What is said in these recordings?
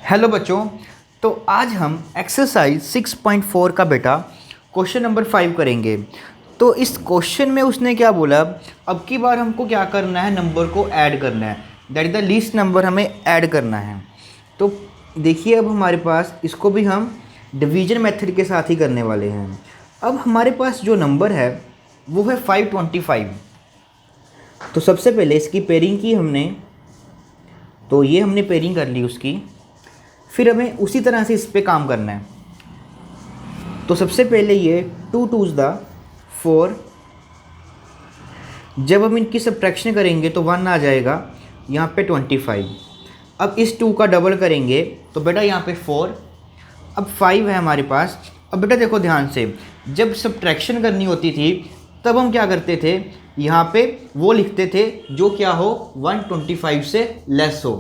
Hello बच्चों। तो आज हम एक्सरसाइज 6.4 का बेटा क्वेश्चन नंबर 5 करेंगे। तो इस क्वेश्चन में उसने क्या बोला, अब की बार हमको क्या करना है, नंबर को ऐड करना है, that is the least number हमें ऐड करना है। तो देखिए अब हमारे पास इसको भी हम डिवीजन मेथड के साथ ही करने वाले हैं। अब हमारे पास जो नंबर है वो है 525। तो सबसे पहले इसकी पेयरिंग की हमने, तो ये हमने पेयरिंग कर ली उसकी। फिर हमें उसी तरह से इस पे काम करना है। तो सबसे पहले ये 2 2s द 4, जब हम इनकी सब्ट्रैक्शन करेंगे तो 1 आ जाएगा यहाँ पे 25। अब इस 2 का डबल करेंगे तो बेटा यहाँ पे 4, अब 5 है हमारे पास। अब बेटा देखो ध्यान से, जब सब्ट्रैक्शन करनी होती थी तब हम क्या करते थे, यहाँ पे वो लिखते थे जो क्या हो 125 से लेस हो।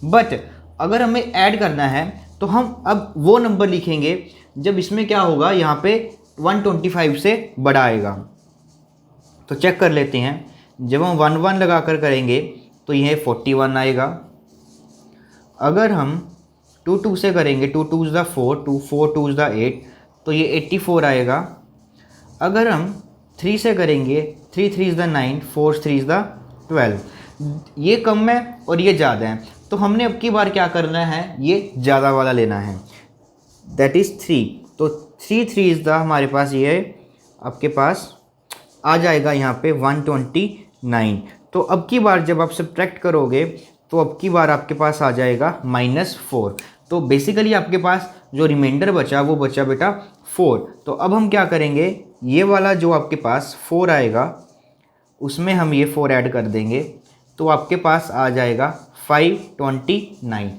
बट अगर हमें ऐड करना है तो हम अब वो नंबर लिखेंगे जब इसमें क्या होगा, यहाँ पे 125 से बड़ा आएगा। तो चेक कर लेते हैं, जब हम 1 1 लगा कर करेंगे तो यह 41 आएगा। अगर हम 2 2 से करेंगे, 2 2s द 4, 2 4 2s द 8, तो ये 84 आएगा। अगर हम 3 से करेंगे, 3 3s द 9, 4 3s द 12, ये कम है और ये ज़्यादा है। तो हमने अब की बार क्या करना है, ये ज़्यादा वाला लेना है, दैट इज़ 3। तो 3 3s द हमारे पास ये आपके पास आ जाएगा यहाँ पे 129। तो अब की बार जब आप सब्ट्रैक्ट करोगे तो अब की बार आपके पास आ जाएगा -4। तो बेसिकली आपके पास जो रिमाइंडर बचा वो बचा बेटा 4। तो अब हम क्या करेंगे, ये वाला जो आपके पास 4 आएगा उसमें हम ये 4 ऐड कर देंगे, तो आपके पास आ जाएगा 529।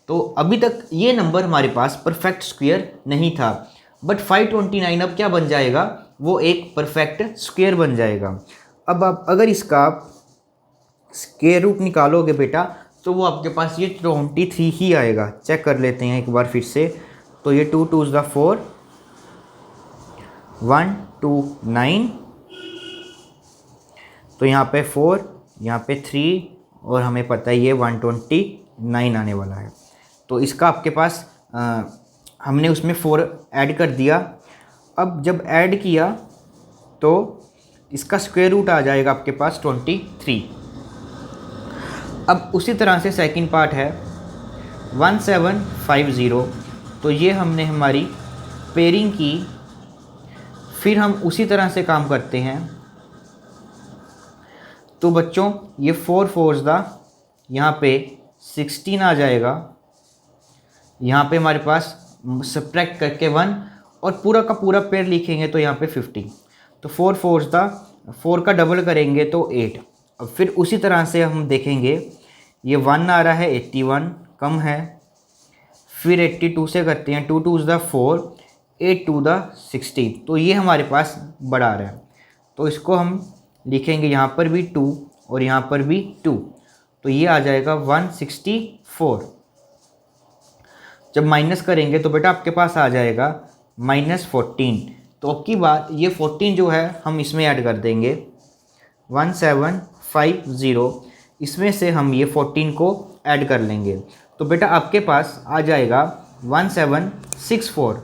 तो अभी तक ये नंबर हमारे पास परफेक्ट स्क्वायर नहीं था, बट 529 अब क्या बन जाएगा, वो एक परफेक्ट स्क्वायर बन जाएगा। अब आप अगर इसका स्क्वायर रूट निकालोगे बेटा तो वो आपके पास ये 23 ही आएगा। चेक कर लेते हैं एक बार फिर से। तो ये 2 2s द 4, 129, तो यहाँ पे 4, यहाँ पे 3, और हमें पता है ये 129 आने वाला है। तो इसका आपके पास हमने उसमें 4 ऐड कर दिया। अब जब ऐड किया तो इसका स्क्वायर रूट आ जाएगा आपके पास 23। अब उसी तरह से सेकंड पार्ट है 1750। तो ये हमने हमारी पेयरिंग की, फिर हम उसी तरह से काम करते हैं। तो बच्चों ये 4 4s द यहाँ पे 16 आ जाएगा, यहाँ पे हमारे पास सब्ट्रैक्ट करके 1 और पूरा का पूरा पेयर लिखेंगे तो यहाँ पे 50। तो 4 4s द 4 का डबल करेंगे तो 8। अब फिर उसी तरह से हम देखेंगे, ये 1 आ रहा है 81 कम है, फिर 82 से करते हैं, 2 2s द 4, 8 2 द 16, तो ये हमारे पास बड़ा आ रहा है। तो इसको हम लिखेंगे यहाँ पर भी 2 और यहाँ पर भी 2, तो ये आ जाएगा 164। जब माइनस करेंगे तो बेटा आपके पास आ जाएगा -14। तो अब की बार ये 14 जो है हम इसमें ऐड कर देंगे 1750, इसमें से हम ये 14 को ऐड कर लेंगे। तो बेटा आपके पास आ जाएगा 1764,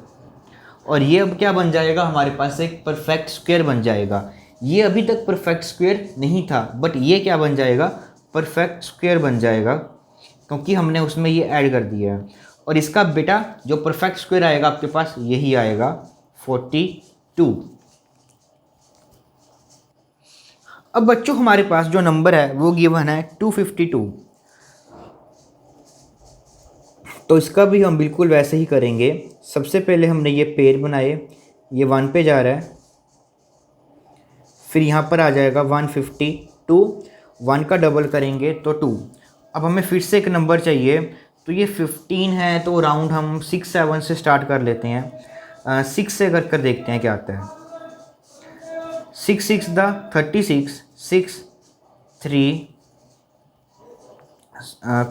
और ये अब क्या बन जाएगा, हमारे पास एक परफेक्ट स्क्वायर बन जाएगा। ये अभी तक परफेक्ट स्क्वायर नहीं था, बट ये क्या बन जाएगा, परफेक्ट स्क्वायर बन जाएगा, क्योंकि हमने उसमें ये ऐड कर दिया है। और इसका बेटा जो परफेक्ट स्क्वायर आएगा आपके पास यही आएगा 42। अब बच्चों हमारे पास जो नंबर है वो गिवन है 252। तो इसका भी हम बिल्कुल वैसे ही करेंगे। सबसे पहले हमने ये पेयर बनाए, ये 1 पे जा रहा है, फिर यहाँ पर आ जाएगा 152, 1 का डबल करेंगे तो 2। अब हमें फिर से एक नंबर चाहिए, तो ये 15 है, तो राउंड हम 6 7 से स्टार्ट कर लेते हैं। 6 से कर देखते हैं क्या आता है। 6 6 द 36, 6 3,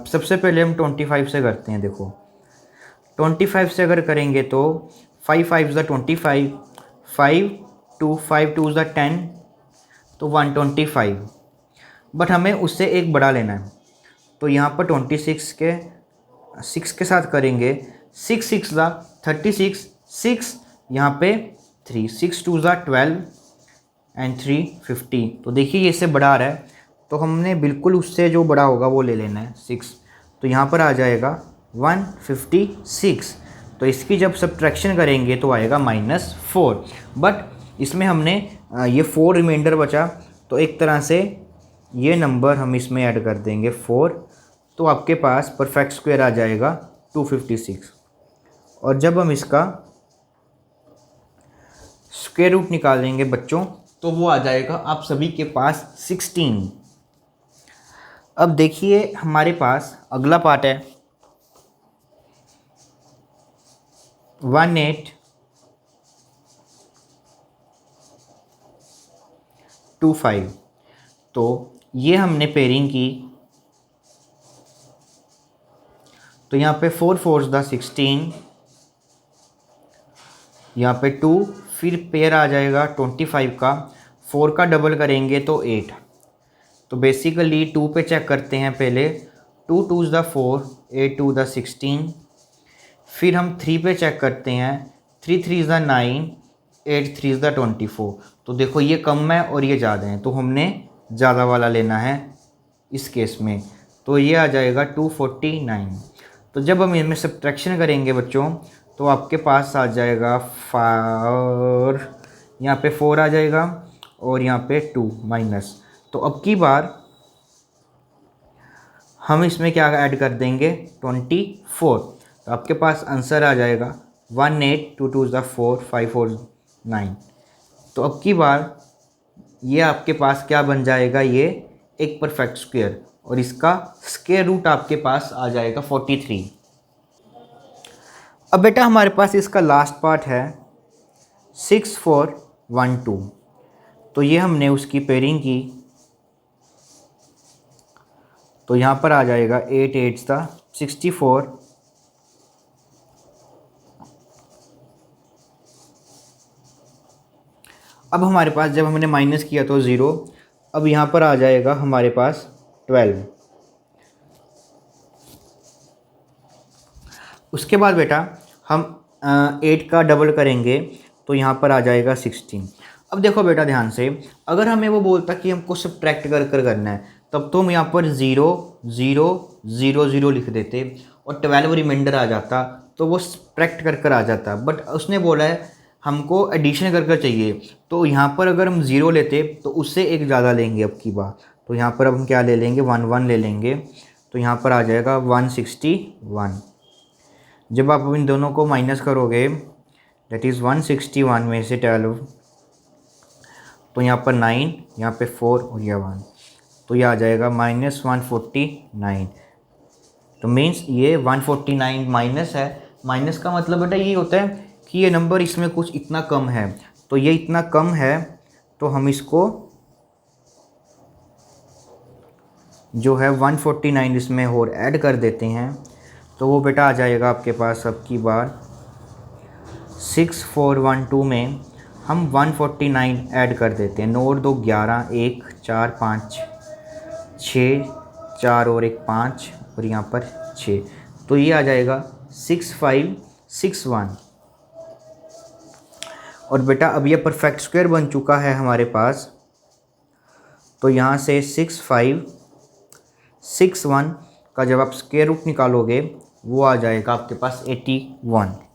सबसे पहले हम 25 से करते हैं। देखो 25 से अगर करेंगे तो 5 5s द 25, 5 2 5 2s द 10, तो 125। बट हमें उससे एक बड़ा लेना है, तो यहाँ पर 26 के 6 के साथ करेंगे, 6 6 ज़ा 36, 6 यहाँ पे 3, 6 2 ज़ा 12 एंड 3 50। तो देखिए ये इससे बड़ा आ रहा है, तो हमने बिल्कुल उससे जो बड़ा होगा वो ले लेना है 6। तो यहाँ पर आ जाएगा 156। तो इसकी जब सब्ट्रैक्शन करेंगे तो आएगा -4। बट इसमें हमने ये 4 रिमाइंडर बचा, तो एक तरह से ये नंबर हम इसमें ऐड कर देंगे 4, तो आपके पास परफेक्ट स्क्वायर आ जाएगा 256। और जब हम इसका स्क्वायर रूट निकालेंगे बच्चों, तो वो आ जाएगा आप सभी के पास 16। अब देखिए हमारे पास अगला पार्ट है 1825। तो ये हमने पेयरिंग की, तो यहाँ पे 4 4 दा 16, यहाँ पे 2, फिर पेयर आ जाएगा 25 का, 4 का डबल करेंगे तो 8। तो बेसिकली 2 पे चेक करते हैं पहले, 2 2 दा 4, 8 2 दा 16। फिर हम 3 पे चेक करते हैं, 3 3 दा 9, 8 3 दा 24। तो देखो ये कम है और ये ज़्यादा है, तो हमने ज़्यादा वाला लेना है इस केस में। तो ये आ जाएगा 249। तो जब हम इनमें सब्ट्रैक्शन करेंगे बच्चों, तो आपके पास आ जाएगा 4, यहाँ पे 4 आ जाएगा और यहाँ पे 2 माइनस। तो अब की बार हम इसमें क्या ऐड कर देंगे 24। तो आपके पास आंसर आ जाएगा 18, 2 2 ज़ा 4, 5 4 9। तो अब की बार ये आपके पास क्या बन जाएगा, ये एक परफेक्ट स्क्वायर, और इसका स्क्वायर रूट आपके पास आ जाएगा 43। अब बेटा हमारे पास इसका लास्ट पार्ट है 6412। तो ये हमने उसकी पेयरिंग की, तो यहाँ पर आ जाएगा 8 8 था 64, अब हमारे पास जब हमने माइनस किया तो 0, अब यहाँ पर आ जाएगा हमारे पास 12। उसके बाद बेटा हम 8 का डबल करेंगे, तो यहाँ पर आ जाएगा 16। अब देखो बेटा ध्यान से, अगर हमें वो बोलता कि हमको सब्ट्रैक्ट कर करना है, तब तो हम यहाँ पर 0 0 0 0 लिख देते और 12 रिमाइंडर आ जाता, तो वो सब्ट्रैक्ट कर आ जाता। बट उसने बोला है हमको एडिशन कर चाहिए, तो यहाँ पर अगर हम 0 लेते तो उससे एक ज़्यादा लेंगे अब की बार। तो यहाँ पर अब हम क्या ले लेंगे 1 1 ले लेंगे, तो यहाँ पर आ जाएगा 161। जब आप इन दोनों को माइनस करोगे, दैट इज़ 161 में से 12, तो यहाँ पर 9, यहाँ पे 4 और यह 1, तो ये आ जाएगा -149। तो मीन्स ये 149 माइनस है। माइनस का मतलब बेटा ये होता है कि ये नंबर इसमें कुछ इतना कम है, तो ये इतना कम है, तो हम इसको जो है 149 इसमें और ऐड कर देते हैं। तो वो बेटा आ जाएगा आपके पास अब की बार 6412 में हम 149 ऐड कर देते हैं। 9 और 2 11, 1 4 5 6, 4 और 1 5 और यहाँ पर 6, तो ये आ जाएगा 6561। और बेटा अब ये परफेक्ट स्क्वायर बन चुका है हमारे पास, तो यहाँ से 6561 का जब आप स्क्वायर रूट निकालोगे, वो आ जाएगा आपके पास 81।